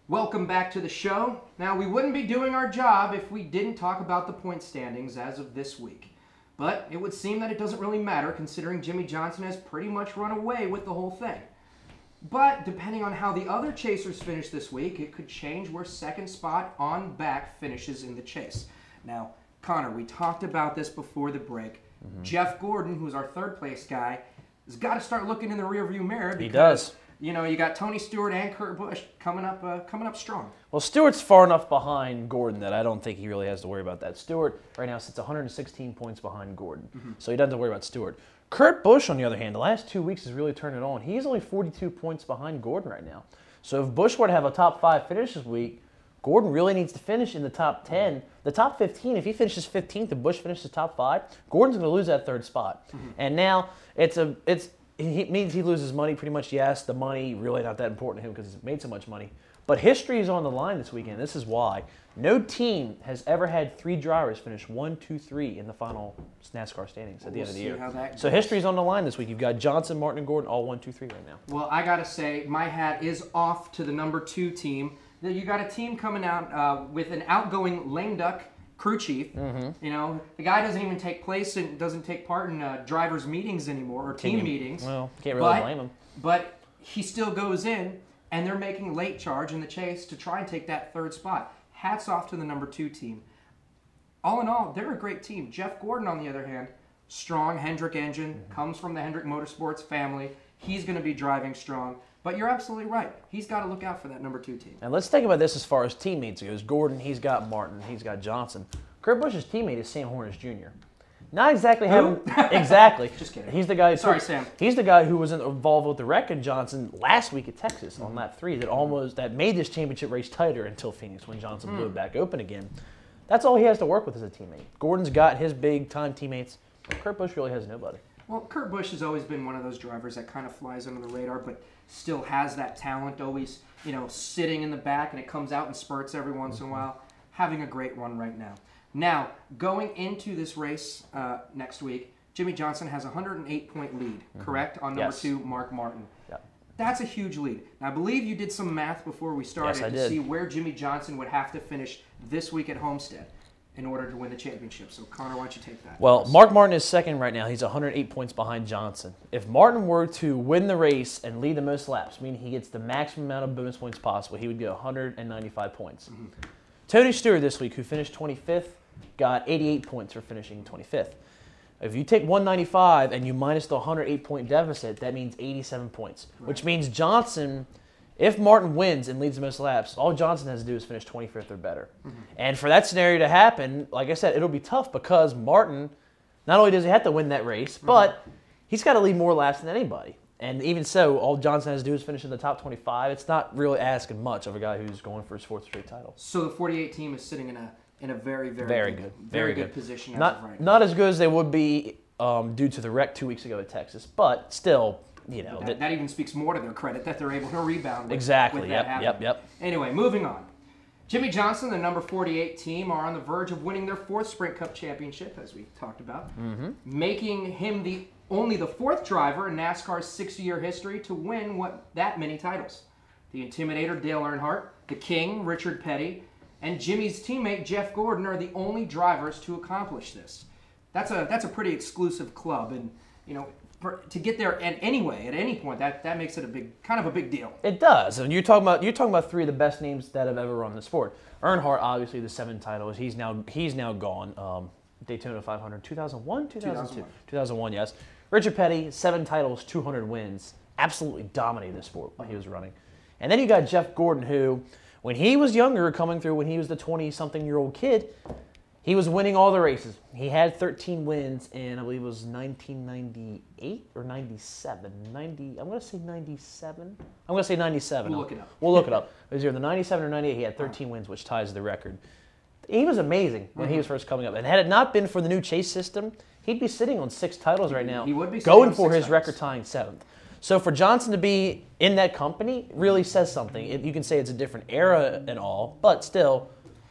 Welcome back to the show. Now, we wouldn't be doing our job if we didn't talk about the point standings as of this week. But it would seem that it doesn't really matter considering Jimmie Johnson has pretty much run away with the whole thing. But depending on how the other chasers finish this week, it could change where second spot on back finishes in the chase. Now, Connor, we talked about this before the break. Jeff Gordon, who's our third place guy, has got to start looking in the rearview mirror because, he does. You know, you got Tony Stewart and Kurt Busch coming up strong. Well, Stewart's far enough behind Gordon that I don't think he really has to worry about that. Stewart right now sits 116 points behind Gordon, so he doesn't have to worry about Stewart. Kurt Busch, on the other hand, the last 2 weeks has really turned it on. He's only 42 points behind Gordon right now. So if Busch were to have a top 5 finish this week, Gordon really needs to finish in the top 10. The top 15, if he finishes 15th and Busch finishes top 5, Gordon's going to lose that third spot. And now it means he loses money pretty much. Yes, the money really not that important to him because he's made so much money. But history is on the line this weekend. This is why. No team has ever had 3 drivers finish 1, 2, 3 in the final NASCAR standings at the end of the year. So history's on the line this week. You've got Johnson, Martin, and Gordon all 1, 2, 3 right now. Well, I got to say, my hat is off to the number 2 team. You got a team coming out with an outgoing lame duck crew chief. You know, the guy doesn't even take place and doesn't take part in drivers' meetings anymore or team meetings. Well, can't really blame him. But he still goes in, and they're making late charge in the chase to try and take that third spot. Hats off to the number 2 team. All in all, they're a great team. Jeff Gordon, on the other hand, strong Hendrick engine, comes from the Hendrick Motorsports family. He's going to be driving strong. But you're absolutely right. He's got to look out for that number 2 team. And let's think about this as far as teammates goes. Gordon, he's got Martin, he's got Johnson. Kurt Busch's teammate is Sam Hornish Jr. Not exactly having exactly. Just kidding. He's the guy. Sorry, Sam. He's the guy who was involved with the wreck in Johnson last week at Texas on lap 3 that made this championship race tighter until Phoenix when Johnson blew it back open again. That's all he has to work with as a teammate. Gordon's got his big time teammates. Kurt Busch really has nobody. Well, Kurt Busch has always been one of those drivers that kind of flies under the radar, but still has that talent, always, you know, sitting in the back, and it comes out in spurts every once in a while. Having a great run right now. Now, going into this race next week, Jimmie Johnson has a 108-point lead, correct, on number 2, Mark Martin. Yep. That's a huge lead. Now, I believe you did some math before we started to see where Jimmie Johnson would have to finish this week at Homestead in order to win the championship. So, Connor, why don't you take that? Well, Mark Martin is second right now. He's 108 points behind Johnson. If Martin were to win the race and lead the most laps, meaning he gets the maximum amount of bonus points possible, he would get 195 points. Tony Stewart this week, who finished 25th, got 88 points for finishing 25th. If you take 195 and you minus the 108-point deficit, that means 87 points, which means Johnson, if Martin wins and leads the most laps, all Johnson has to do is finish 25th or better. And for that scenario to happen, like I said, it'll be tough because Martin, not only does he have to win that race, but he's got to lead more laps than anybody. And even so, all Johnson has to do is finish in the top 25. It's not really asking much of a guy who's going for his 4th straight title. So the 48 team is sitting in a very good position as of right now. Not as good as they would be due to the wreck 2 weeks ago at Texas, but still, you know. That even speaks more to their credit that they're able to rebound with, exactly. with that happening. Yep. Anyway, moving on. Jimmie Johnson, the number 48 team, are on the verge of winning their 4th Sprint Cup championship, as we talked about, making him only the 4th driver in NASCAR's 6-year history to win that many titles. The Intimidator, Dale Earnhardt, the King, Richard Petty, and Jimmy's teammate, Jeff Gordon, are the only drivers to accomplish this. That's a pretty exclusive club, and, you know, to get there anyway, at any point, that makes it kind of a big deal. It does. And you're talking about 3 of the best names that have ever run the sport. Earnhardt, obviously, the 7 titles. He's now gone. Daytona 500, 2001, 2002, 2001. Yes. Richard Petty, 7 titles, 200 wins. Absolutely dominated the sport while he was running. And then you got Jeff Gordon, who, when he was younger, coming through when he was the 20-something-year-old kid, he was winning all the races. He had 13 wins in, I believe it was 1998 or 97. I'm going to say 97. I'm going to say 97. We'll look it up. We'll look it up. It was either the 97 or 98. He had 13 wins, which ties the record. He was amazing when he was first coming up. And had it not been for the new chase system, he'd be sitting on 6 titles right now. He would be going for his record-tying 7th. So for Johnson to be in that company really says something. You can say it's a different era and all, but still,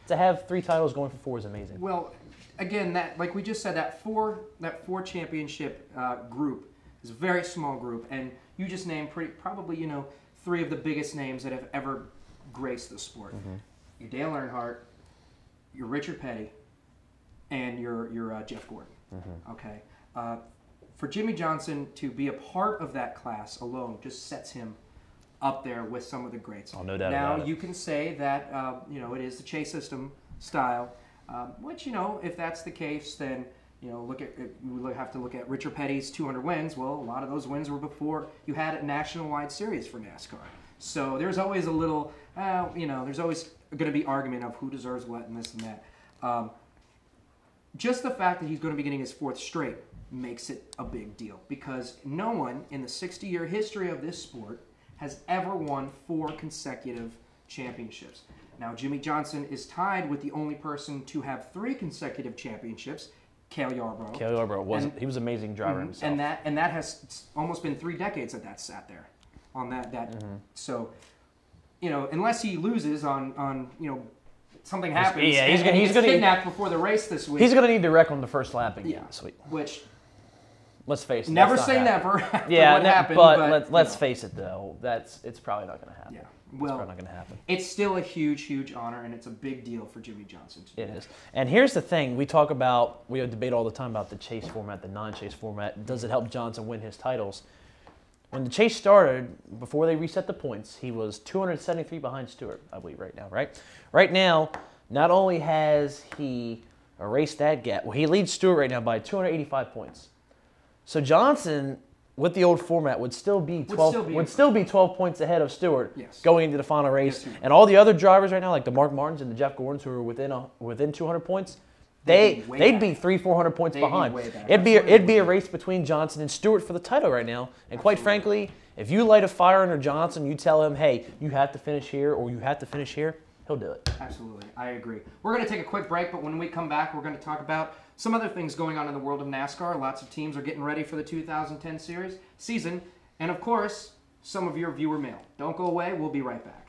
to have 3 titles going for 4 is amazing. Well, again, like we just said, that four championship group is a very small group, and you just named probably 3 of the biggest names that have ever grace the sport. You're Dale Earnhardt, you're Richard Petty, and you're Jeff Gordon. Okay, for Jimmy Johnson to be a part of that class alone just sets him up there with some of the greats. Oh, no doubt now about it. you can say that it is the chase system style, which if that's the case, then we have to look at Richard Petty's 200 wins. Well, a lot of those wins were before you had a national-wide series for NASCAR. So there's always a little, there's always going to be argument of who deserves what and this and that. Just the fact that he's going to be getting his 4th straight makes it a big deal, because no one in the 60-year history of this sport has ever won 4 consecutive championships. Now, Jimmy Johnson is tied with the only person to have 3 consecutive championships, Cale Yarborough. Cale Yarborough he was an amazing driver himself. And that has almost been 3 decades that sat there on that. So, unless he loses on something happens, he's gonna kidnapped before the race this week. He's going to need to wreck on the first lap again this week. Which, let's face it, never say never. Yeah, what happened, but let's face it though, it's probably not going to happen. Yeah, well, it's probably not going to happen. It's still a huge honor, and it's a big deal for Jimmy Johnson. It is. And here's the thing: we debate all the time about the chase format, the non-chase format. Does it help Johnson win his titles? When the chase started, before they reset the points, he was 273 behind Stewart, I believe, right now, right? Right now, not only has he erased that gap, well, he leads Stewart right now by 285 points. So Johnson, with the old format, would still be 12 points ahead of Stewart going into the final race. And all the other drivers right now, like the Mark Martins and the Jeff Gordons, who are within 200 points, they'd be 300-400 points behind. It'd be a race between Johnson and Stewart for the title right now. And quite frankly, if you light a fire under Johnson, you tell him, hey, you have to finish here or you have to finish here, he'll do it. Absolutely. I agree. We're going to take a quick break, but when we come back, we're going to talk about some other things going on in the world of NASCAR. Lots of teams are getting ready for the 2010 season. And of course, some of your viewer mail. Don't go away. We'll be right back.